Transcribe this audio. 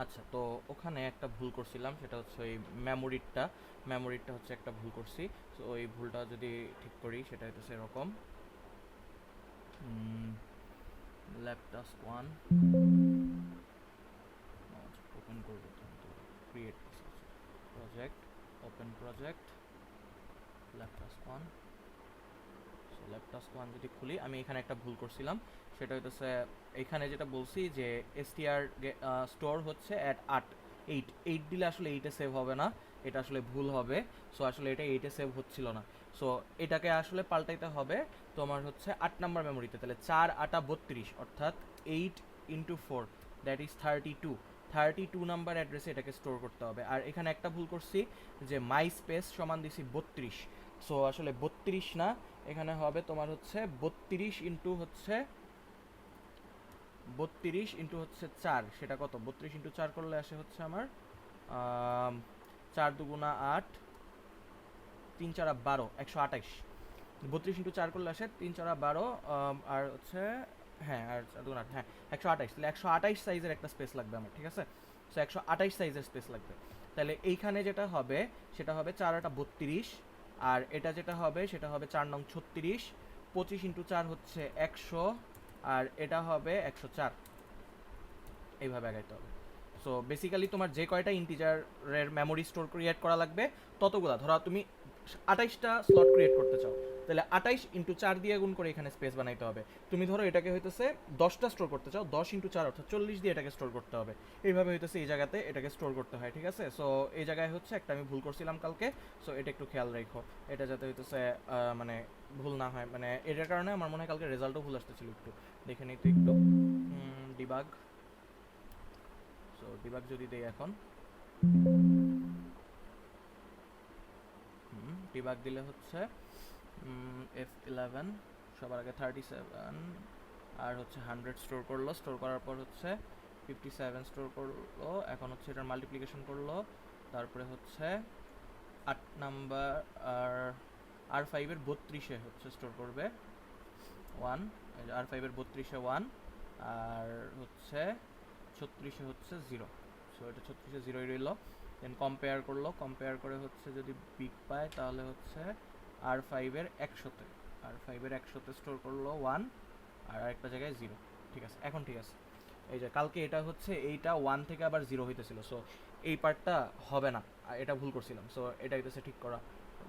আচ্ছা, তো ওখানে একটা ভুল করছিলাম, সেটা হচ্ছে ওই মেমোরিটা হচ্ছে একটা ভুল করছি। তো ওই ভুলটা যদি ঠিক করি সেটা হচ্ছে এরকম। ল্যাব টাস্ক ওয়ান ওপেন করবো তো create project, open project, lab task one. So lab task one যদি খুলি, আমি এখানে একটা ভুল করছিলাম। সেটা হইতেছে এখানে যেটা বলছি যে এসটিআর স্টোর হচ্ছে অ্যাট 8 দিলে আসলে 8-এ সেভ হবে না, এটা আসলে ভুল হবে। সো আসলে এটা 8-এ সেভ হচ্ছিল না। সো এটাকে আসলে পাল্টাইতে হবে তোমার হচ্ছে 8 নাম্বার মেমোরিতে। তাহলে 4 8 32, অর্থাৎ 8 × 4, দ্যাট ইজ 32 নাম্বার অ্যাড্রেসে এটাকে স্টোর করতে হবে। আর এখানে একটা ভুল করছি, যে মাই স্পেস সমান দিছি 32। সো আসলে 32 না, এখানে হবে তোমার হচ্ছে 32 ইন্টু হচ্ছে 4। সেটা কত? 32 × 4 করলে আসে হচ্ছে আমার 4 × 2 = 8, 3 × 4 = 12, 128। 32 × 4 করলে আসে 3 × 4 = 12, আর হচ্ছে হ্যাঁ, আর 4 × 2 = 8, হ্যাঁ 128। তাহলে 128 সাইজের একটা স্পেস লাগবে আমার, ঠিক আছে? সো 128 সাইজের স্পেস লাগবে। তাহলে এইখানে যেটা হবে সেটা হবে 4 × 8 = 32, আর এটা যেটা হবে সেটা হবে 4 নং 36, 25 × 4 হচ্ছে 100, আর এটা হবে 104। এইভাবে আগাইতে হবে। সো বেসিক্যালি তোমার যে কয়টা ইন্টিজারের মেমোরি স্টোর ক্রিয়েট করা লাগবে ততগুলা, ধরো তুমি 28টা স্লট ক্রিয়েট করতে চাও, তাহলে 28 × 4 দিয়ে গুণ করে এখানে স্পেস বানাইতে হবে। তুমি ধরো এটাকে হইতেছে 10টা স্টোর করতে চাও, 10 × 4 অর্থাৎ 40 দিয়ে এটাকে স্টোর করতে হবে। এইভাবে হইতেছে এই জায়গাতে এটাকে স্টোর করতে হয়, ঠিক আছে? সো এই জায়গায় হচ্ছে একটা আমি ভুল করছিলাম কালকে। সো এটা একটু খেয়াল রাখো, এটা যাতে হইতেছে মানে ভুল না হয়। মানে এটার কারণে আমার মনে হয় কালকে রেজাল্টও ভুল আসতেছিল। একটু দেখে নিই তো একটু। ডিবাগ। সো ডিবাগ যদি দেই এখন, ডিবাগ দিলে হচ্ছে F11 সবার আগে 37, আর হচ্ছে 100 স্টোর করলো, স্টোর করার পর হচ্ছে 57 স্টোর করলো, এখন হচ্ছে এটার মাল্টিপ্লিকেশন করলো, তারপরে হচ্ছে 8 নাম্বার আর R5-এর 32-এ হচ্ছে স্টোর করবে 1, R5-এর 32-এ 1, আর হচ্ছে 36-এ হচ্ছে 0। সো এটা 36-এ 0ই রইল। দেন কম্পেয়ার করলো, কম্পেয়ার করে হচ্ছে যদি বিগ পায় তাহলে হচ্ছে R5-এর 100তে স্টোর করলো 1, আর আরেকটা জায়গায় 0। ঠিক আছে, এখন ঠিক আছে। এই যে কালকে এটা হচ্ছে এইটা 1 থেকে আবার 0 হইতেছিল। সো এই পার্টটা হবে না, আর এটা ভুল করছিলাম। সো এটা হইতেছে ঠিক করা।